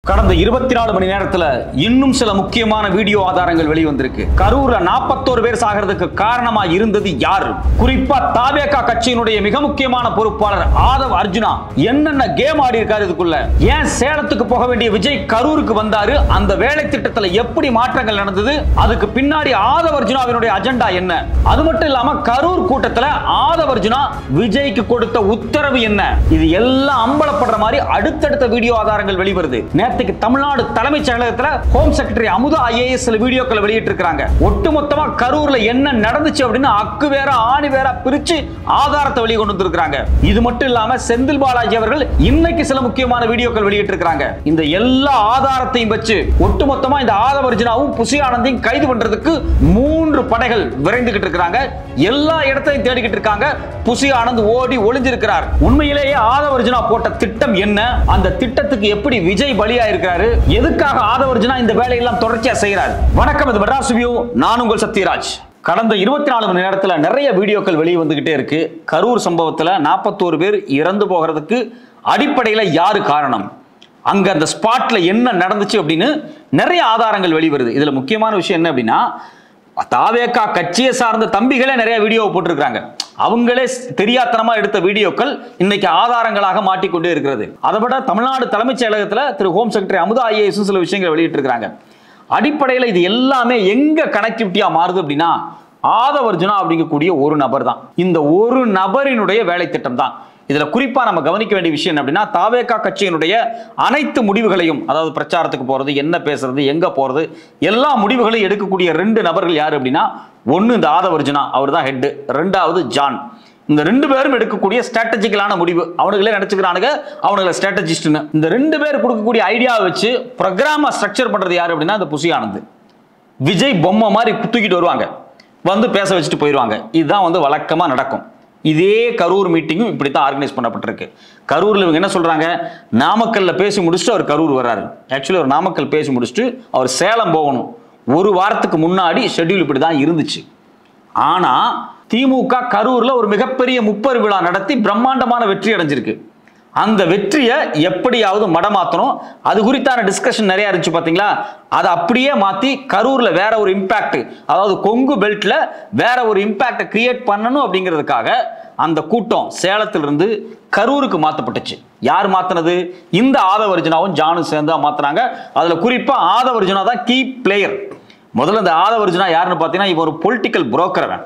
கடந்த 24 மணி நேரத்துல இன்னும் சில முக்கியமான வீடியோ ஆதாரங்கள் வெளிவந்திருக்கு. கரூர்ல 41 பேர் சாகிறதுக்கு காரணமா இருந்தது யாரு? குறிப்பா தாவேகா கட்சியினுடைய மிக முக்கியமான பொறுப்பாளர் ஆதவ் அர்ஜுனா என்னென்ன கேம் ஆடி இருக்காரு இதுக்குள்ள? ஏன் சேலத்துக்கு போக வேண்டிய விஜய் கரூருக்கு வந்தாரு? அந்த வேலை திட்டத்துல எப்படி மாற்றங்கள் நடந்தது? அதுக்கு பின்னாடி ஆதவ் அர்ஜுனாவினுடைய அஜெண்டா என்ன? அது மட்டும் இல்லாம கரூர் கூட்டத்துல ஆதவ் அர்ஜுனா விஜய்க்கு கொடுத்த உத்தரவு என்ன? இது எல்லாம் அம்பலப்படுற மாதிரி அடுத்தடுத்த வீடியோ ஆதாரங்கள் வெளிவருது. தமிழ்நாடு தலைமைச் செயலகத்தில் ஹோம் செக்ரட்டரி அமுதா ஐஏஎஸ் சில வீடியோக்களை வெளியிட்டு இருக்காங்க. ஒட்டுமொத்தமா கரூர்ல என்ன நடந்துச்சு அப்படின்னு அக்கு வேற ஆணி வேற பிரிச்சு ஆதாரத்தை வெளியே கொண்டு வந்திருக்காங்க. இது மட்டும் இல்லாம செந்தில் பாலாஜி அவர்கள் இன்னைக்கு சில முக்கியமான வீடியோக்கள் வெளியிட்டு இருக்காங்க. இந்த எல்லா ஆதாரத்தையும் வச்சு ஒட்டுமொத்தமா இந்த ஆதவ் அர்ஜுனாவும் புசி ஆனந்தையும் கைது பண்றதுக்கு 3 படைகள் விரைந்துகிட்டு இருக்காங்க. எல்லா இடத்தையும் தேடிக்கிட்டு இருக்காங்க. புசி ஆனந்த் ஓடி ஒளிஞ்சிருக்கிறார். உண்மையிலேயே ஆதவ் அர்ஜுனா போட்ட திட்டம் என்ன? அந்த திட்டத்துக்கு எப்படி விஜய் பலியா இருக்கிறாரு? எதுக்காக ஆதவ் அர்ஜுனா இந்த வேலையெல்லாம் தொடர்ச்சியா செய்யறாரு? வணக்கம், இது மெட்ராஸ் ரிவ்யூ. நான் உங்கள் சத்யராஜ். கடந்த 24 மணி நேரத்துல நிறைய வீடியோக்கள் வெளியே வந்துகிட்டே இருக்கு. கரூர் சம்பவத்துல 41 பேர் இறந்து போகிறதுக்கு அடிப்படையில யாரு காரணம்? அங்க அந்த ஸ்பாட்ல என்ன நடந்துச்சு அப்படின்னு நிறைய ஆதாரங்கள் வெளிவருது. இதுல முக்கியமான விஷயம் என்ன அப்படின்னா, தாவேகா கட்சியை சார்ந்த தம்பிகளே நிறைய வீடியோ போட்டிருக்காங்க. அவங்களே தெரியாத்தனமா எடுத்த வீடியோக்கள் இன்னைக்கு ஆதாரங்களாக மாட்டிக்கொண்டே இருக்கிறது. அதை விட தமிழ்நாடு தலைமைச் செயலகத்தில் திரு ஹோம் செக்ரட்டரி அமுதா ஐஏஎஸ் சில விஷயங்களை வெளியிட்டு இருக்காங்க. அடிப்படையில் இது எல்லாமே எங்க கனெக்டிவிட்டியா மாறுது அப்படின்னா, ஆதவ் அர்ஜுனா அப்படிங்கக்கூடிய ஒரு நபர் தான். இந்த ஒரு நபரினுடைய வேலை திட்டம் தான். இதுல குறிப்பா நம்ம கவனிக்க வேண்டிய விஷயம் என்ன அப்படின்னா, தாவேகா கட்சியினுடைய அனைத்து முடிவுகளையும், அதாவது பிரச்சாரத்துக்கு போறது, என்ன பேசுறது, எங்க போறது, எல்லா முடிவுகளையும் எடுக்கக்கூடிய 2 நபர்கள் யாரு அப்படின்னா, ஒன்னு இந்த ஆதவ் அர்ஜுனா, அவர் தான் ஹெட். 2வது ஜான். இந்த 2 பேரும் எடுக்கக்கூடிய ஸ்ட்ராட்டஜிக்கலான முடிவு. அவனுங்களே நினைச்சுக்கிறானுங்க அவனுங்களை ஸ்ட்ராட்டஜிஸ்ட்னு. இந்த 2 பேர் கொடுக்கக்கூடிய ஐடியாவை வச்சு ப்ரோக்ராமை ஸ்ட்ரக்சர் பண்றது யாரு அப்படின்னா, இந்த புசி ஆனந்த். விஜய் பொம்மை மாதிரி தூக்கிட்டு வருவாங்க, வந்து பேச வச்சுட்டு போயிடுவாங்க. இதுதான் வழக்கமா நடக்கும். இதே கரூர் மீட்டிங்கும் இப்படித்தான் ஆர்கனைஸ் பண்ணப்பட்டிருக்கு. கரூர்ல இவங்க என்ன சொல்றாங்க, நாமக்கல்ல பேசி முடிச்சுட்டு அவர் கரூர் வர்றாரு. ஆக்சுவலி அவர் நாமக்கல் பேசி முடிச்சுட்டு அவர் சேலம் போகணும். ஒரு வாரத்துக்கு முன்னாடி ஷெட்யூல் இப்படிதான் இருந்துச்சு. ஆனா திமுக கரூர்ல ஒரு மிகப்பெரிய முப்பெரு விழா நடத்தி பிரம்மாண்டமான வெற்றி அடைஞ்சிருக்கு. அந்த வெற்றியை எப்படியாவது மடமாத்தணும். அது குறித்தான டிஸ்கஷன் நிறைய இருந்துச்சு பாத்தீங்களா? அதை அப்படியே மாத்தி கரூர்ல வேற ஒரு இம்பாக்ட், அதாவது கொங்கு பெல்ட்ல வேற ஒரு இம்பாக்ட் கிரியேட் பண்ணணும் அப்படிங்கிறதுக்காக அந்த கூட்டம் சேலத்திலிருந்து கரூருக்கு மாத்தப்பட்டுச்சு. யார் மாத்தினது? இந்த ஆதவ் அர்ஜுனாவும் ஜானும் சேர்ந்து மாத்தினாங்க. அதுல குறிப்பா ஆதவ் அர்ஜுனா தான் கீ பிளேயர். முதல்ல இந்த ஆதவ் அர்ஜுனா யாருன்னு பாத்தீங்கன்னா, இவன் ஒரு பொலிட்டிக்கல் புரோக்கர்.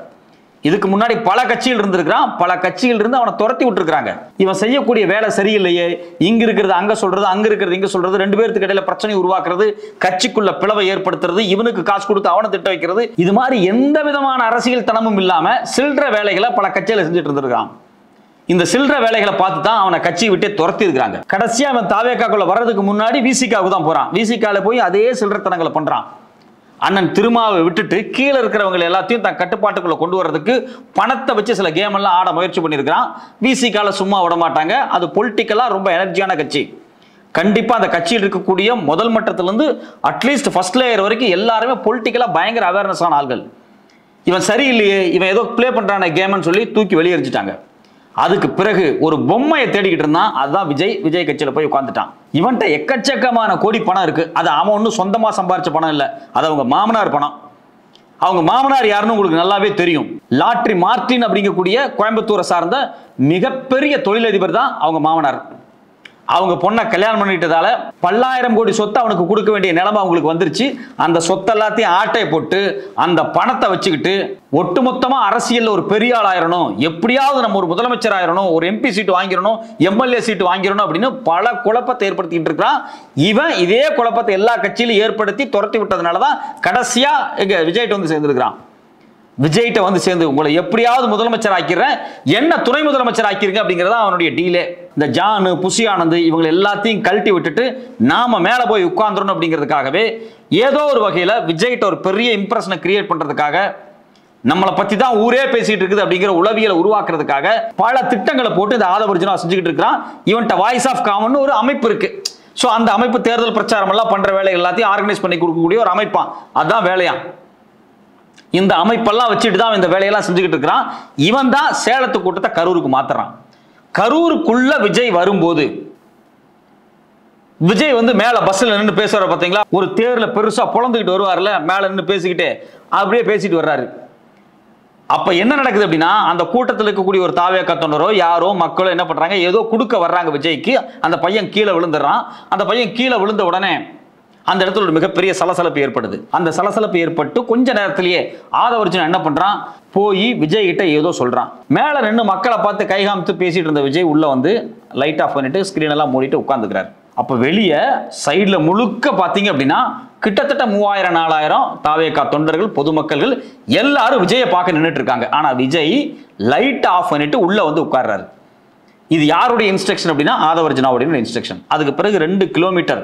இதுக்கு முன்னாடி பல கட்சிகள் இருந்திருக்கிறான். பல கட்சிகள் இருந்து அவனை துரத்தி விட்டுருக்காங்க. இவன் செய்யக்கூடிய வேலை சரியில்லையே, இங்க இருக்கிறது அங்க சொல்றது, அங்க இருக்கிறது இங்க சொல்றது, 2 பேருக்கு இடையில பிரச்சனை உருவாக்குறது, கட்சிக்குள்ள பிளவை ஏற்படுத்துறது, இவனுக்கு காசு கொடுத்து அவனை திட்ட வைக்கிறது, இது மாதிரி எந்த விதமான அரசியல் தனமும் இல்லாம சில்லற வேலைகளை பல கட்சியில செஞ்சுட்டு இருந்திருக்கான். இந்த சில்லற வேலைகளை பார்த்து தான் அவனை கட்சியை விட்டே துரத்தி இருக்காங்க. கடைசியா அவன் தாவேகாக்குள்ள வர்றதுக்கு முன்னாடி விசிகாவுக்கு தான் போறான். விசிகால போய் அதே சில்லறத்தனங்களை பண்றான். அண்ணன் திருமாவை விட்டுட்டு கீழே இருக்கிறவங்க எல்லாத்தையும் தன் கட்டுப்பாட்டுக்குள்ள கொண்டு வரதுக்கு பணத்தை வச்சு சில கேம் எல்லாம் ஆட முயற்சி பண்ணியிருக்கிறான். விசிகால சும்மா விட மாட்டாங்க. அது பொலிட்டிக்கலா ரொம்ப எனர்ஜியான கட்சி. கண்டிப்பா அந்த கட்சியில் இருக்கக்கூடிய முதல் மட்டத்திலிருந்து அட்லீஸ்ட் ஃபர்ஸ்ட் லேயர் வரைக்கும் எல்லாருமே பொலிட்டிக்கலா பயங்கர அவேர்னஸ் ஆன ஆள்கள். இவன் சரியில்லையே, இவன் ஏதோ பிளே பண்றான கேம்னு சொல்லி தூக்கி வெளியேறிச்சிட்டாங்க. அதுக்கு பிறகு ஒரு பொம்மையை தேடிக்கிட்டு இருந்தான். அதுதான் விஜய் கட்சியில போய் உட்காந்துட்டான். இவன்ட்ட எக்கச்சக்கமான கோடி பணம் இருக்கு. அது அவன் ஒன்றும் சொந்தமா சம்பாரிச்ச பணம் இல்லை, அது அவங்க மாமனார் பணம். அவங்க மாமனார் யாருன்னு உங்களுக்கு நல்லாவே தெரியும். லாட்ரி மார்டின் அப்படிங்கக்கூடிய கோயம்புத்தூரை சார்ந்த மிகப்பெரிய தொழிலதிபர் தான் அவங்க மாமனார். அவங்க பொண்ணை கல்யாணம் பண்ணிட்டதால பல்லாயிரம் கோடி சொத்து அவனுக்கு கொடுக்க வேண்டிய நிலைமை அவங்களுக்கு வந்துருச்சு. அந்த சொத்தெல்லாத்தையும் ஆட்டை போட்டு அந்த பணத்தை வச்சுக்கிட்டு ஒட்டுமொத்தமா அரசியல் ஒரு பெரிய ஆள் ஆயிரணும், எப்படியாவது நம்ம ஒரு முதலமைச்சர் ஆயிரணும், ஒரு எம்பி சீட்டு வாங்கிடணும், எம்எல்ஏ சீட்டு வாங்கிடணும் அப்படின்னு பல குழப்பத்தை ஏற்படுத்திட்டு இருக்கிறான். இவன் இதே குழப்பத்தை எல்லா கட்சியிலும் ஏற்படுத்தி துரத்தி விட்டதுனாலதான் கடைசியா எங்க விஜய்கிட்ட வந்து சேர்ந்துருக்கிறான். விஜய்கிட்ட வந்து சேர்ந்து உங்களை எப்படியாவது முதலமைச்சர் ஆக்கிறேன், என்ன துணை முதலமைச்சர் ஆக்கிருங்க அப்படிங்கிறதா அவனுடைய டீலே. இந்த ஜானு, புசி ஆனந்த் இவங்க எல்லாத்தையும் கழட்டி விட்டுட்டு நாம மேல போய் உட்கார்ந்துடணும் அப்படிங்கிறதுக்காகவே ஏதோ ஒரு வகையில விஜய்கிட்ட ஒரு பெரிய இம்ப்ரெஷனை கிரியேட் பண்றதுக்காக, நம்மளை பத்தி தான் ஊரே பேசிட்டு இருக்குது அப்படிங்கிற உளவியலை உருவாக்குறதுக்காக பல திட்டங்களை போட்டு இந்த ஆதவ் அர்ஜுனா செஞ்சுக்கிட்டு இருக்கிறான். இவன்ட்ட வாய்ஸ் ஆஃப் காமன் ஒரு அமைப்பு இருக்கு. ஸோ அந்த அமைப்பு தேர்தல் பிரச்சாரம் எல்லாம் பண்ற வேலை எல்லாத்தையும் ஆர்கனைஸ் பண்ணி கொடுக்கக்கூடிய ஒரு அமைப்பான். அதுதான் வேலையா. இந்த அமைப்பெல்லாம் வச்சுட்டு தான் இந்த வேலையெல்லாம் செஞ்சுக்கிட்டு இருக்கிறான். இவன் தான் சேலத்து கூட்டத்தை கரூருக்கு மாத்துறான். கரூருக்குள்ள விஜய் வரும்போது விஜய் வந்து மேல பஸ்ல நின்று பேசுவார் பாத்தீங்களா, ஒரு தேர்ல பெருசா பொழந்துக்கிட்டு வருவார்ல, மேல நின்று பேசிக்கிட்டு அப்படியே பேசிட்டு வர்றாரு. அப்ப என்ன நடக்குது அப்படின்னா, அந்த கூட்டத்தில் இருக்கக்கூடிய ஒரு தாவேகா தொண்டரோ யாரோ மக்களோ என்ன பண்றாங்க, ஏதோ கொடுக்க வர்றாங்க விஜய்க்கு. அந்த பையன் கீழே விழுந்துடுறான். அந்த பையன் கீழே விழுந்த உடனே அந்த இடத்துல ஒரு மிகப்பெரிய சலசலப்பு ஏற்படுது. அந்த சலசலப்பு ஏற்பட்டு கொஞ்ச நேரத்திலேயே ஆதவர்ஜுனா என்ன பண்றான், போய் விஜய் கிட்ட ஏதோ சொல்றான். மேல நின்று மக்களை பார்த்து கை காமித்து பேசிட்டு இருந்த விஜய் உள்ள வந்து லைட் ஆஃப் பண்ணிட்டு ஸ்கிரீன் எல்லாம் மூடிட்டு உட்கார்ந்துக்கிறார். அப்ப வெளியே சைடுல முழுக்க பாத்தீங்க அப்படின்னா கிட்டத்தட்ட 3000-4000 தாவேகா தொண்டர்கள், பொதுமக்கள்கள் எல்லாரும் விஜயை பார்க்க நின்றுட்டு இருக்காங்க. ஆனா விஜய் லைட் ஆஃப் பண்ணிட்டு உள்ள வந்து உட்கார்றாரு. இது யாருடைய இன்ஸ்ட்ரக்ஷன் அப்படின்னா ஆதவர்ஜுனாவுடைய இன்ஸ்ட்ரக்ஷன். அதுக்கு பிறகு 2 கிலோமீட்டர்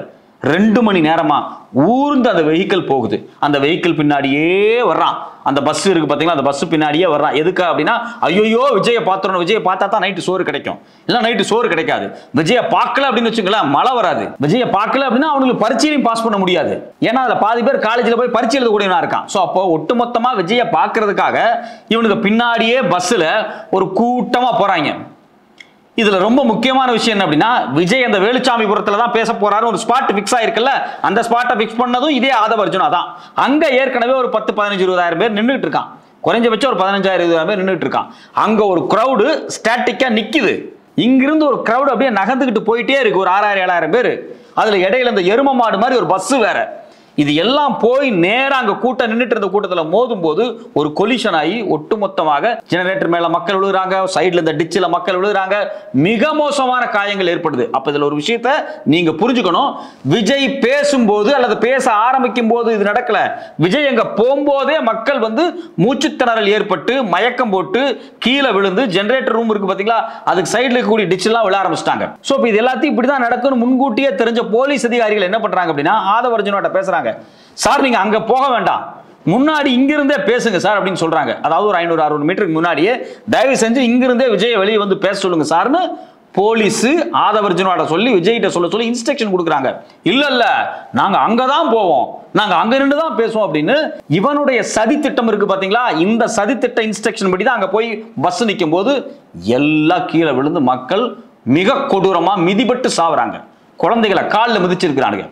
2 மணி நேரமா ஊர்ந்து அந்த வெஹிக்கிள் போகுது. அந்த வெஹிக்கிள் பின்னாடியே வர்றான். அந்த பஸ் இருக்கு பாத்தீங்களா, அந்த பஸ் பின்னாடியே வர்றான். எதுக்கு அப்படின்னா, ஐயோ விஜயை பார்த்துறோம், விஜயை பார்த்தா தான் நைட்டு சோறு கிடைக்கும், இல்ல நைட்டு சோறு கிடைக்காது. விஜயை பார்க்கல அப்படின்னு வச்சுங்களேன், மழை வராது. விஜயை பார்க்கல அப்படின்னா அவனுக்கு பரீட்சையும் பாஸ் பண்ண முடியாது. ஏன்னா அதுல பாதி பேர் காலேஜ்ல போய் பரீட்சை எழுதக்கூடியவனா இருக்கான். சோ அப்போ ஒட்டுமொத்தமா விஜயை பார்க்கறதுக்காக இவனுக்கு பின்னாடியே பஸ்ல ஒரு கூட்டமா போறாங்க. இதுல ரொம்ப முக்கியமான விஷயம் என்ன அப்படின்னா, விஜய் அந்த வேலுச்சாமிபுரத்துல தான் பேச போறாரு. ஒரு ஸ்பாட் பிக்ஸ் ஆயிருக்குல்ல, அந்த ஸ்பாட்டை பிக்ஸ் பண்ணதும் இதே ஆதவர்ஜுனா தான். அங்க ஏற்கனவே ஒரு 10, 15, 20,000 பேர் நின்றுட்டு இருக்கான். குறைஞ்சபட்சம் ஒரு 15,000, 20,000 பேர் நின்றுட்டு இருக்கான். அங்க ஒரு கிரௌடு ஸ்டாட்டிக்கா நிக்குது. இங்கிருந்து ஒரு கிரௌடு அப்படியே நகர்ந்துகிட்டு போயிட்டே இருக்கு, ஒரு 6,000, 7,000 பேர். அதுல இடையில இந்த எரும மாடு மாதிரி ஒரு பஸ் வேற. இது எல்லாம் போய் நேரா அங்க கூட்டம் நின்னுட்டு இருந்த கூட்டத்துல மோதும் போது ஒரு கொலிஷன் ஆகி ஒட்டுமொத்தமாக ஜெனரேட்டர் மேல மக்கள் விழுறாங்க, சைடுல இந்த டிச்சில மக்கள் விழுறாங்க, மிக மோசமான காயங்கள் ஏற்படுது. அப்ப இதுல ஒரு விஷயத்தை நீங்க புரிஞ்சுக்கணும். விஜய் பேசும்போது அல்லது பேச ஆரம்பிக்கும் போது இது நடக்கல. விஜய் எங்க போகும்போதே மக்கள் வந்து மூச்சுத்திணறல் ஏற்பட்டு மயக்கம் போட்டு கீழே விழுந்து, ஜெனரேட்டர் ரூம் இருக்கு பாத்தீங்களா, அதுக்கு சைடுல இருக்கக்கூடிய டிச் எல்லாம் விழ ஆரம்பிச்சிட்டாங்க. சோ இது எல்லாத்தையும் இப்படிதான் நடக்கும்னு முன்கூட்டியே தெரிஞ்ச போலீஸ் அதிகாரிகள் என்ன பண்றாங்க அப்படின்னா, ஆதவர்ஜுனாட்ட பேசுறாங்க. சார் நீங்க அங்க போக வேண்டாம், முன்னாடி இங்கிருந்தே பேசுங்க சார் அப்படின்னு சொல்றாங்க. அதாவது ஒரு 500-600 மீட்டருக்கு முன்னாடியே தயவு செஞ்சு இங்கிருந்தே விஜய் வெளியே வந்து பேச சொல்லுங்க சார்னு போலீஸ் ஆதவர்ஜுனாட்ட சொல்லி விஜய்கிட்ட சொல்லி இன்ஸ்ட்ரக்ஷன் கொடுக்குறாங்க. இல்ல நாங்க அங்கதான் போவோம், நாங்க அங்க நின்று தான் பேசுவோம் அப்படின்னு இவனுடைய சதி திட்டம் இருக்கு பாத்தீங்களா. இந்த சதி திட்ட இன்ஸ்ட்ரக்ஷன் படி தான் அங்க போய் பஸ் நிற்கும் போது எல்லாம் கீழே விழுந்து மக்கள் மிக கொடூரமா மிதிபட்டு சாவுறாங்க. குழந்தைகளை காலில் மிதிச்சிருக்கிறானுங்க,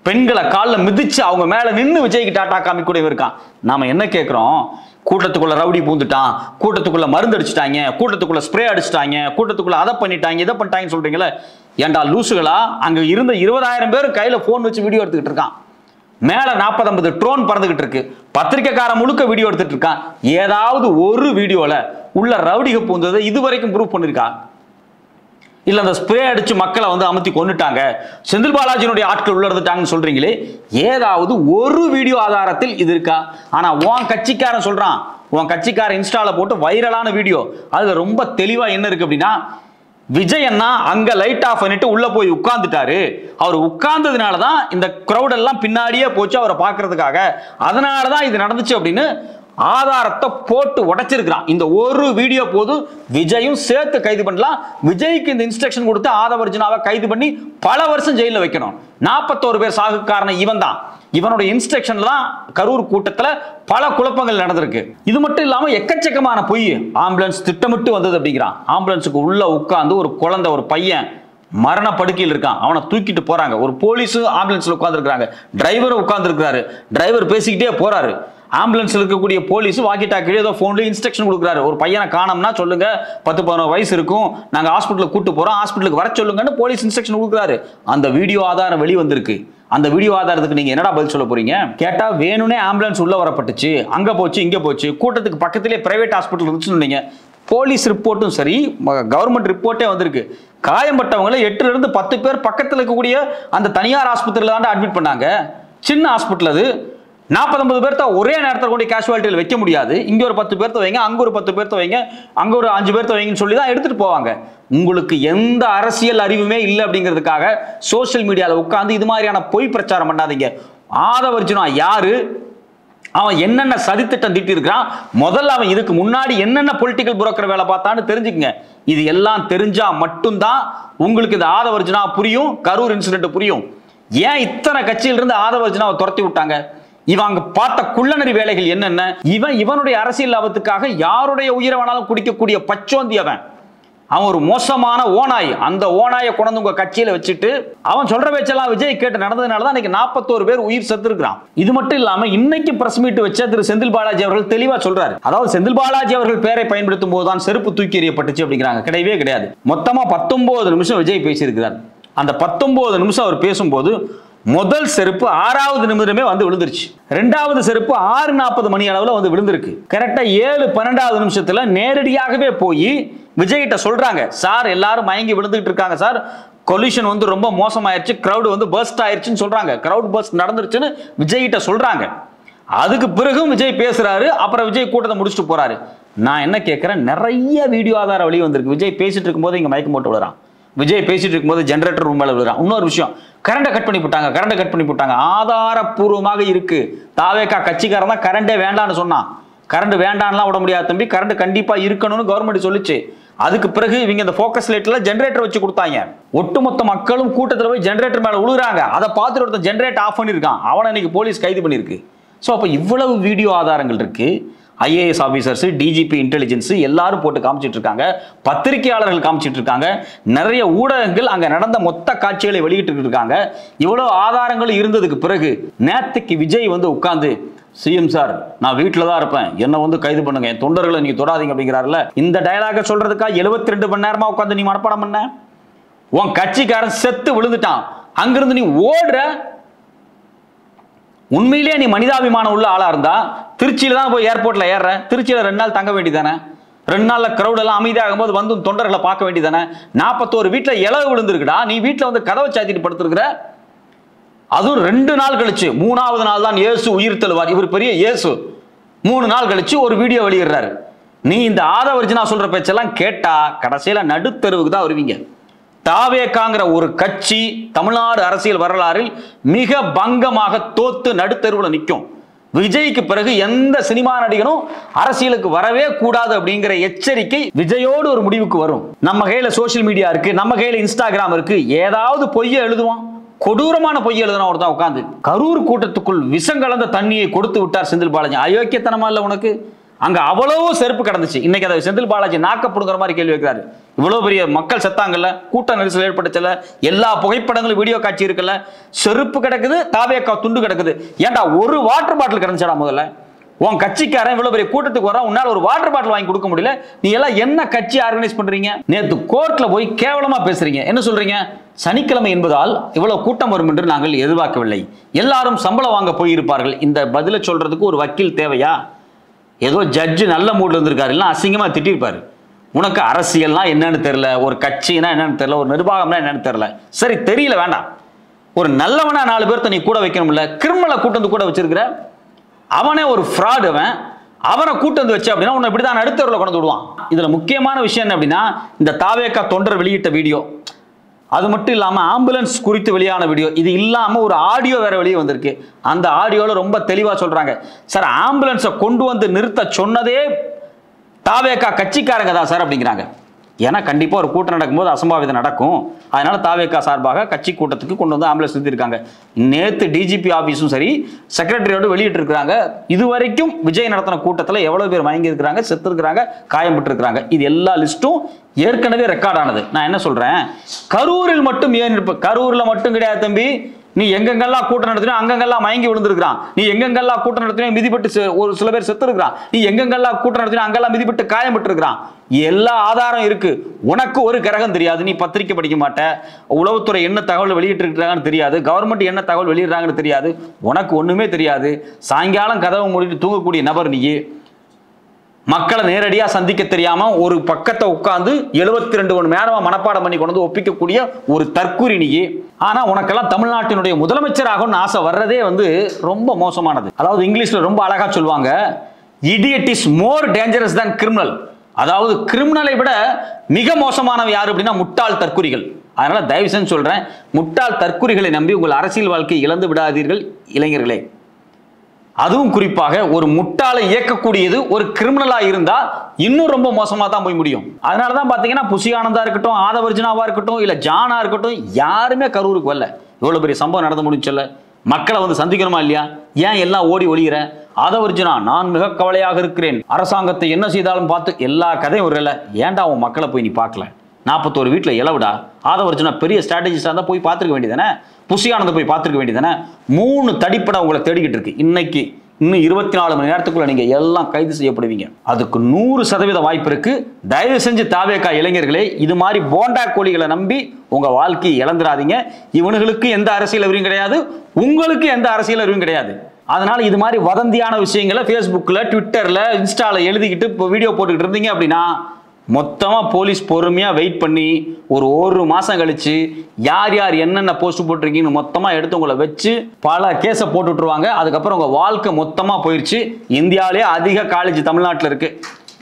பெண்களை காலில் மிதிச்சு அவங்க மேல நின்று விஜய்க்கு டாட்டா காமிக்கூட இருக்கான். நாம என்ன கேட்கிறோம், கூட்டத்துக்குள்ள ரவுடி பூந்துட்டான், கூட்டத்துக்குள்ள மருந்து அடிச்சுட்டாங்க, கூட்டத்துக்குள்ள ஸ்ப்ரே அடிச்சுட்டாங்க, கூட்டத்துக்குள்ள அதை பண்ணிட்டாங்க இதை பண்ணிட்டாங்கன்னு சொல்றீங்களே. ஏண்டா லூசுகளா, அங்க இருந்த 20,000 பேர் கையில போன் வச்சு வீடியோ எடுத்துக்கிட்டு இருக்கான். மேல 40-50 ட்ரோன் பறந்துகிட்டு இருக்கு. பத்திரிக்கைக்கார முழுக்க வீடியோ எடுத்துட்டு இருக்கான். ஏதாவது ஒரு வீடியோல உள்ள ரவுடிக பூந்ததை இதுவரைக்கும் ப்ரூவ் பண்ணிருக்கா? இல்ல அந்த ஸ்ப்ரே அடிச்சு மக்களை வந்து அமுத்தி கொண்டுட்டாங்க, செந்தில் பாலாஜியினுடைய ஆட்கள் உள்ள இருந்துட்டாங்கன்னு சொல்றீங்களே, ஏதாவது ஒரு வீடியோ ஆதாரத்தில் இது இருக்கா? ஆனா உன் கட்சிக்காரன் சொல்றான், உன் கட்சிக்காரன் இன்ஸ்டால போட்டு வைரலான வீடியோ, அதுல ரொம்ப தெளிவா என்ன இருக்கு அப்படின்னா, விஜய் அண்ணா அங்க லைட் ஆஃப் பண்ணிட்டு உள்ள போய் உட்கார்ந்துட்டாரு. அவர் உட்கார்ந்ததுனாலதான் இந்த கிரௌட் எல்லாம் பின்னாடியே போச்சு அவரை பார்க்கறதுக்காக, அதனாலதான் இது நடந்துச்சு அப்படின்னு ஆதாரத்தை போட்டு உடைச்சிருக்கிறான். இந்த ஒரு வீடியோ போது விஜயும் சேர்த்து கைது பண்ணலாம். விஜய்க்கு இந்த இன்ஸ்ட்ரக்ஷன் கொடுத்து ஆதவர்ஜுனாவை கைது பண்ணி பல வருஷம் ஜெயில வைக்கணும். 41 பேர் சாகு காரணம் இவன் தான். இவனுடைய இன்ஸ்ட்ரக்ஷன்ல தான் கரூர் கூட்டத்துல பல குழப்பங்கள் நடந்திருக்கு. இது மட்டும் இல்லாம எக்கச்சக்கமான பொய். ஆம்புலன்ஸ் திட்டமிட்டு வந்தது அப்படிங்கிறான். ஆம்புலன்ஸுக்கு உள்ள உட்கார்ந்து ஒரு குழந்தை, ஒரு பையன் மரண படுக்கையில் இருக்கான், அவனை தூக்கிட்டு போறாங்க. ஒரு போலீஸ் ஆம்புலன்ஸ்ல உட்கார்ந்து இருக்காங்க, டிரைவர் உட்கார்ந்து இருக்கிறாரு, டிரைவர் பேசிக்கிட்டே போறாரு. ஆம்புலன்ஸ்ல இருக்கக்கூடிய போலீஸ் வாக்கி டாக்கிலே ஏதோ போன்ல இன்ஸ்ட்ரக்ஷன் கொடுக்குறாரு, ஒரு பையனை காணோம்னா சொல்லுங்க, 10-11 வயசு இருக்கும், நாங்க ஹாஸ்பிட்டலுக்கு கூட்டு போறோம், ஹாஸ்பிட்டலுக்கு வர சொல்லுங்கன்னு போலீஸ் இன்ஸ்ட்ரக்ஷன் கொடுக்குறாரு. அந்த வீடியோ ஆதாரம் வெளி வந்திருக்கு. அந்த வீடியோ ஆதாரத்துக்கு நீங்க என்னடா பதில் சொல்ல போறீங்க? கேட்டா வேணும்னே ஆம்புலன்ஸ் உள்ள வரப்பட்டுச்சு, அங்க போச்சு இங்க போச்சு, கூட்டத்துக்கு பக்கத்திலே பிரைவேட் ஹாஸ்பிட்டல் இருந்துச்சுன்னு சொன்னீங்க. போலீஸ் ரிப்போர்ட்டும் சரி, கவர்மெண்ட் ரிப்போர்ட்டே வந்திருக்கு. காயம்பட்டவங்களை 8 to 10 பேர் பக்கத்தில் இருக்கக்கூடிய அந்த தனியார் ஆஸ்பத்திரியில் தான் அட்மிட் பண்ணாங்க. சின்ன ஹாஸ்பிட்டல் அது. 40-50 பேர்த்த ஒரே நேரத்தில் கொண்டு கேஷுவாலிட்டியில் வைக்க முடியாது. இங்க ஒரு 10 பேர்த்த வைங்க, அங்க ஒரு 10 பேர்த்த வைங்க, அங்க ஒரு 5 பேர்த்த வைங்கன்னு சொல்லி தான் எடுத்துட்டு போவாங்க. உங்களுக்கு எந்த அரசியல் அறிவுமே இல்லை அப்படிங்கிறதுக்காக சோசியல் மீடியாவில் உட்கார்ந்து இது மாதிரியான பொய் பிரச்சாரம் பண்ணாதீங்க. ஆதவர்ஜுனா யாரு, அவன் என்னென்ன சதித்திட்டம் தீட்டி இருக்கிறான், முதல்ல அவன் இதுக்கு முன்னாடி என்னென்ன பொலிட்டிக்கல் புரோக்கர் வேலை பார்த்தான்னு தெரிஞ்சுக்கங்க. இது எல்லாம் தெரிஞ்சா மட்டும்தான் உங்களுக்கு இந்த ஆதவர்ஜுனா புரியும், கரூர் இன்சிடென்ட் புரியும். ஏன் இத்தனை கட்சியிலிருந்து ஆதவர்ஜுனாவை துரத்தி விட்டாங்க? இவன் அங்க பார்த்த குள்ளநெறி வேலைகள் என்னென்ன? இவனுடைய அரசியல் லாபத்துக்காக யாருடைய உயிரை வேணாலும் குடிக்கக்கூடிய பச்சோந்தி அவன். அவன் ஒரு மோசமான ஓனாய். அந்த ஓனாயை கொண்டு உங்க கட்சியில வச்சுட்டு அவன் சொல்ற பேச்செல்லாம் விஜய் கேட்டு நடந்ததுனால தான் இன்னைக்கு 41 பேர் உயிர் செத்து இருக்கிறான். இது மட்டும் இல்லாம இன்னைக்கு பிரஸ் மீட் வச்ச திரு செந்தில் பாலாஜி அவர்கள் தெளிவா சொல்றாரு. அதாவது செந்தில் பாலாஜி அவர்கள் பேரை பயன்படுத்தும் போதுதான் செருப்பு தூக்கி எறியப்பட்டுச்சு அப்படிங்கிறாங்க. கிடையவே கிடையாது. மொத்தமா 19 நிமிஷம் விஜய் பேசியிருக்கிறார். அந்த 19 நிமிஷம் அவர் பேசும்போது முதல் செருப்பு 6வது நிமிடமே வந்து விழுந்துருச்சு. 2வது செருப்பு 6:40 மணி அளவுல வந்து விழுந்திருக்கு. கரெக்டா 7:12வது நிமிஷத்துல நேரடியாகவே போய் விஜய் கிட்ட சொல்றாங்க, சார் எல்லாரும் மயங்கி விழுந்துட்டு இருக்காங்க சார், கொலிஷன் வந்து ரொம்ப மோசமாயிருச்சு, கிரவுட் வந்து பர்ஸ்ட் ஆயிருச்சுன்னு சொல்றாங்க. கிரவுட் பர்ஸ்ட் நடந்துருச்சுன்னு விஜய் கிட்ட சொல்றாங்க. அதுக்கு பிறகும் விஜய் பேசுறாரு. அப்புறம் விஜய் கூட்டத்தை முடிச்சுட்டு போறாரு. நான் என்ன கேட்கிறேன், நிறைய வீடியோ ஆதாரம் வெளியே வந்திருக்கு. விஜய் பேசிட்டு இருக்கும்போது இங்க மயக்கம் போட்டு விடுறான். விஜய் பேசிட்டு இருக்கும்போது ஜெனரேட்டர் ரூம் மேல விழுறான். இன்னொரு விஷயம், கரண்டை கட் பண்ணி போட்டாங்க. ஆதாரப்பூர்வமாக இருக்கு. தாவேகா கட்சிக்காரன் தான் கரண்டே வேண்டான்னு சொன்னான். கரண்ட் வேண்டாம்லாம் விட முடியாது தம்பி, கரண்ட் கண்டிப்பா இருக்கணும்னு கவர்மெண்ட் சொல்லிச்சு. அதுக்கு பிறகு இவங்க இந்த ஃபோக்கஸ் லைட்ல ஜெனரேட்டர் வச்சு கொடுத்தாங்க. ஒட்டுமொத்த மக்களும் கூட்டத்தில் போய் ஜெனரேட்டர் மேல விழுறாங்க. அதை பார்த்துட்டு ஒருத்தன் ஜெனரேட்டர் ஆஃப் பண்ணிருக்கான். அவனை இன்னைக்கு போலீஸ் கைது பண்ணிருக்கு. ஸோ அப்போ இவ்வளவு வீடியோ ஆதாரங்கள் இருக்கு. ஐஏஎஸ் ஆஃபீஸர்ஸ், டிஜிபி இன்டெலிஜென்ஸ் எல்லாரும் போட்டு காமிச்சிட்டு இருக்காங்க. பத்திரிகையாளர்கள் காமிச்சிட்டு இருக்காங்க. நிறைய ஊடகங்கள் அங்க நடந்த மொத்த காட்சிகளை வெளியிட்டு இருக்காங்க. இவ்வளவு ஆதாரங்கள் இருந்ததுக்கு பிறகு நேத்துக்கு விஜய் வந்து உட்கார்ந்து, சிஎம் சார் நான் வீட்டில் தான் இருப்பேன், என்ன வந்து கைது பண்ணுங்க, என் தொண்டர்களை நீங்க தொடாதீங்க அப்படிங்கிறாருல. இந்த டயலாக சொல்றதுக்கா 72 மணி நேரமா உட்காந்து நீ மனப்பாடம் பண்ண? உன் கட்சிக்காரன் செத்து விழுந்துட்டான், அங்கிருந்து நீ ஓடுற. உண்மையிலேயே நீ மனிதாபிமானம் உள்ள ஆளா இருந்தா திருச்சியில தான் போய் ஏர்போர்ட்ல ஏற, திருச்சியில 2 நாள் தங்க வேண்டியதானே? 2 நாள்ல கிரௌட் எல்லாம் அமைதியாகும் போது வந்து தொண்டர்களை பார்க்க வேண்டியதானே? 41 வீட்டுல இலவு விழுந்திருக்குடா, நீ வீட்டுல வந்து கதவை சாத்திட்டு படுத்திருக்கிற. அதுவும் 2 நாள் கழிச்சு, 3வது நாள் தான் இயேசு உயிர் தெழுவார். இவர் பெரிய இயேசு. 3 நாள் கழிச்சு ஒரு வீடியோ வெளியிடுறாரு. நீ இந்த ஆதவர்ஜினா சொல்ற பேச்செல்லாம் கேட்டா கடைசியில நடுத்தெருவுக்கு தான் வருவீங்க. தாவேகாங்கிற ஒரு கட்சி தமிழ்நாடு அரசியல் வரலாறில் மிக பங்கமாக தோத்து நடுத்தெருவுல நிற்கும். விஜய்க்கு பிறகு எந்த சினிமா நடிகனும் அரசியலுக்கு வரவே கூடாது அப்படிங்கிற எச்சரிக்கை விஜயோடு ஒரு முடிவுக்கு வரும். நம்ம கையில சோசியல் மீடியா இருக்கு, நம்ம கையில இன்ஸ்டாகிராம் இருக்கு. ஏதாவது பொய்யை எழுதுவோம், கொடூரமான பொய் எழுதுனா ஒருத்தன் உட்காந்து கரூர் கூட்டத்துக்குள் விஷம் கலந்த தண்ணியை கொடுத்து விட்டார் செந்தில் பாலாஜி. அயோக்கியத்தனமா இல்ல உனக்கு? அங்க அவ்வளவு செருப்பு கிடந்துச்சு. இன்னைக்கு அதை செந்தில் பாலாஜி நாக்கப்படுங்கிற மாதிரி கேள்வி வைக்கிறாரு. இவ்வளவு பெரிய மக்கள் செத்தாங்கல்ல, கூட்ட நெரிசல் ஏற்பட்டுச்சுல, எல்லா புகைப்படங்களும் வீடியோ காட்சி இருக்குல்ல, செருப்பு கிடக்குது, தாவேக்கா துண்டு கிடக்குது. ஏன்டா ஒரு வாட்டர் பாட்டில் கிடந்துச்சடா முதல்ல? உன் கட்சிக்காரன் இவ்வளவு பெரிய கூட்டத்துக்கு வர, உன்னால ஒரு வாட்டர் பாட்டில் வாங்கி கொடுக்க முடியல. நீ எல்லாம் என்ன கட்சி ஆர்கனைஸ் பண்றீங்க? நேத்து கோர்ட்ல போய் கேவலமா பேசுறீங்க. என்ன சொல்றீங்க? சனிக்கிழமை என்பதால் இவ்வளவு கூட்டம் வரும் என்று நாங்கள் எதிர்பார்க்கவில்லை, எல்லாரும் சம்பளம் வாங்க போயிருப்பார்கள். இந்த பதில சொல்றதுக்கு ஒரு வக்கீல் தேவையா? ஏதோ ஜட்ஜு நல்ல மூட்ல இருந்திருக்காரு, இல்லை அசிங்கமா திட்டிருப்பாரு. உனக்கு அரசியல்னா என்னன்னு தெரியல, ஒரு கட்சினா என்னன்னு தெரியல, ஒரு நிர்வாகம்னா என்னன்னு தெரியல. சரி தெரியல வேண்டாம், ஒரு நல்லவனா 4 பேர்த்த நீ கூட வைக்கணும்ல. கிரிமினலை கூட்டு வந்து கூட வச்சிருக்கிற, அவனே ஒரு ஃப்ராட். அவனை கூட்டு வந்து வச்சு அப்படின்னா உன்னை இப்படிதான் நடுத்தருவில் கொண்டு விடுவான். இதுல முக்கியமான விஷயம் என்ன அப்படின்னா, இந்த தாவேகா தொண்டர் வெளியிட்ட வீடியோ, அது மட்டும் இல்லாம ஆம்புலன்ஸ் குறித்து வெளியான வீடியோ, இது இல்லாம ஒரு ஆடியோ வேற வெளியே வந்திருக்கு. அந்த ஆடியோல ரொம்ப தெளிவா சொல்றாங்க, சார் ஆம்புலன்ஸை கொண்டு வந்து நிறுத்த சொன்னதே தாவேகா கட்சிக்காரங்க தான் சார் அப்படிங்கிறாங்க. ஏன்னா கண்டிப்பா ஒரு கூட்டம் நடக்கும்போது அசம்பாவிதம் நடக்கும். அதனால தாவேகா சார்பாக கட்சி கூட்டத்துக்கு கொண்டு வந்து ஆம்புலன்ஸ் நிறுத்திருக்காங்க. நேத்து டிஜிபி ஆபீஸும் சரி, செக்ரட்டரியோடு வெளியிட்டு இருக்காங்க. இதுவரைக்கும் விஜய் நடத்தின கூட்டத்தில் எவ்வளவு பேர் வாங்கி இருக்கிறாங்க, செத்து இருக்கிறாங்க, காயம்பட்டு இருக்கிறாங்க, இது எல்லா லிஸ்டும் ஏற்கனவே ரெக்கார்ட் ஆனது. நான் என்ன சொல்றேன், கரூரில் மட்டும் ஏன் இருப்ப? கரூர்ல மட்டும் கிடையாது தம்பி, நீ எங்கெங்கெல்லாம் கூட்டம் நடத்தினா அங்கங்கெல்லாம் மயங்கி விழுந்திருக்கிறான். நீ எங்கெங்கெல்லாம் கூட்டம் நடத்தினா மிதிப்பட்டு ஒரு சில பேர் செத்து இருக்கிறான். நீ எங்கெங்கெல்லாம் கூட்டம் நடத்தினா அங்கெல்லாம் மிதிப்பட்டு காயம்பட்டு இருக்கிறான். எல்லா ஆதாரம் இருக்கு. உனக்கு ஒரு கிரகம் தெரியாது, நீ பத்திரிக்கை படிக்க மாட்ட, உளவுத்துறை என்ன தகவல் வெளியிட்டு இருக்கிறாங்கன்னு தெரியாது, கவர்மெண்ட் என்ன தகவல் வெளியிடுறாங்கன்னு தெரியாது, உனக்கு ஒண்ணுமே தெரியாது. சாயங்காலம் கதவை மூடிட்டு தூங்கக்கூடிய நபர் நீ. மக்களை நேரடியா சந்திக்க தெரியாம ஒரு பக்கத்தை உட்கார்ந்து 72 மணி நேரமா மனப்பாடம் பண்ணி கொண்டு வந்து ஒப்பிக்கக்கூடிய ஒரு தற்குறி நீ. ஆனா உனக்கெல்லாம் தமிழ்நாட்டினுடைய முதலமைச்சராகணும்னு ஆசை வர்றதே ரொம்ப மோசமானது. அதாவது இங்கிலீஷ்ல ரொம்ப அழகா சொல்லுவாங்க, idiot is more dangerous than criminal. அதாவது கிரிமினலை விட மிக மோசமானவை யாரு அப்படின்னா முட்டாள் தற்குறிகள். அதனால தயவு செஞ்சு சொல்றேன், முட்டாள் தற்குறிகளை நம்பி உங்கள் அரசியல் வாழ்க்கையை இழந்து விடாதீர்கள் இளைஞர்களே. அதுவும் குறிப்பாக ஒரு முட்டாளை இயக்கக்கூடியது ஒரு கிரிமினலா இருந்தா இன்னும் ரொம்ப மோசமா தான் போய் முடியும். அதனாலதான் பாத்தீங்கன்னா புஷி ஆனந்தா இருக்கட்டும், ஆதவர்ஜுனாவா இருக்கட்டும், இல்ல ஜானா இருக்கட்டும், யாருமே கரூருக்கு வரல. இவ்வளவு பெரிய சம்பவம் நடந்து முடிஞ்சல, மக்களை சந்திக்கணுமா இல்லையா? ஏன் எல்லாம் ஓடி ஒளிகிற? ஆதவர்ஜுனா நான் மிக கவலையாக இருக்கிறேன், அரசாங்கத்தை என்ன செய்தாலும் பார்த்து எல்லா கதையும் ஒரு ஏன்டா உன் மக்களை போய் நீ பார்க்கல? 41 வீட்டில் இளவுடா. ஆதவர்ஜுனா பெரிய ஸ்ட்ராட்டஜிஸ்டாக இருந்தால் போய் பார்த்துருக்க வேண்டியதானே, புஷியானதை போய் பார்த்துருக்க வேண்டியதானே. 3 தடிப்படம் உங்களை தேடிக்கிட்டு இருக்கு. இன்னைக்கு இன்னும் 24 மணி நேரத்துக்குள்ள நீங்க எல்லாம் கைது செய்யப்படுவீங்க. அதுக்கு 100% வாய்ப்பு இருக்கு. தயவு செஞ்சு தாவேகா இளைஞர்களே, இது மாதிரி போண்டா கோழிகளை நம்பி உங்க வாழ்க்கையை இழந்துடாதீங்க. இவனுங்களுக்கு எந்த அரசியல் அறிவும் கிடையாது, உங்களுக்கு எந்த அரசியல் அறிவும் கிடையாது. அதனால இது மாதிரி வதந்தியான விஷயங்களை ஃபேஸ்புக்ல, ட்விட்டர்ல, இன்ஸ்டால எழுதிக்கிட்டு இப்போ வீடியோ போட்டுக்கிட்டு இருந்தீங்க அப்படின்னா மொத்தமா போலீஸ் பொறுமையா வெயிட் பண்ணி ஒரு மாசம் கழிச்சு யார் யார் என்னென்ன போஸ்ட் போட்டிருக்கீங்கன்னு மொத்தமா எடுத்து உங்களை வச்சு பல கேஸை போட்டு விட்டுருவாங்க. அதுக்கப்புறம் உங்க வாழ்க்கை மொத்தமா போயிடுச்சு. இந்தியாவிலே அதிக காலேஜ் தமிழ்நாட்டில் இருக்கு,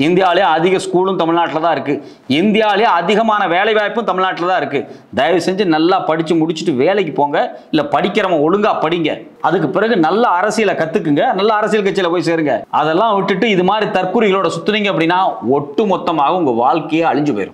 இந்தியாவிலே அதிக ஸ்கூலும் தமிழ்நாட்டில் தான் இருக்கு, இந்தியாவிலே அதிகமான வேலை வாய்ப்பும் தமிழ்நாட்டில் தான் இருக்கு. தயவு செஞ்சு நல்லா படிச்சு முடிச்சுட்டு வேலைக்கு போங்க, இல்ல படிக்கிறவங்க ஒழுங்கா படிங்க. அதுக்கு பிறகு நல்ல அரசியலை கத்துக்குங்க, நல்ல அரசியல் கட்சியில போய் சேருங்க. அதெல்லாம் விட்டுட்டு இது மாதிரி தற்கொலைகளோட சுத்துனீங்க அப்படின்னா ஒட்டு மொத்தமாக உங்க வாழ்க்கையே அழிஞ்சு போயிடும்.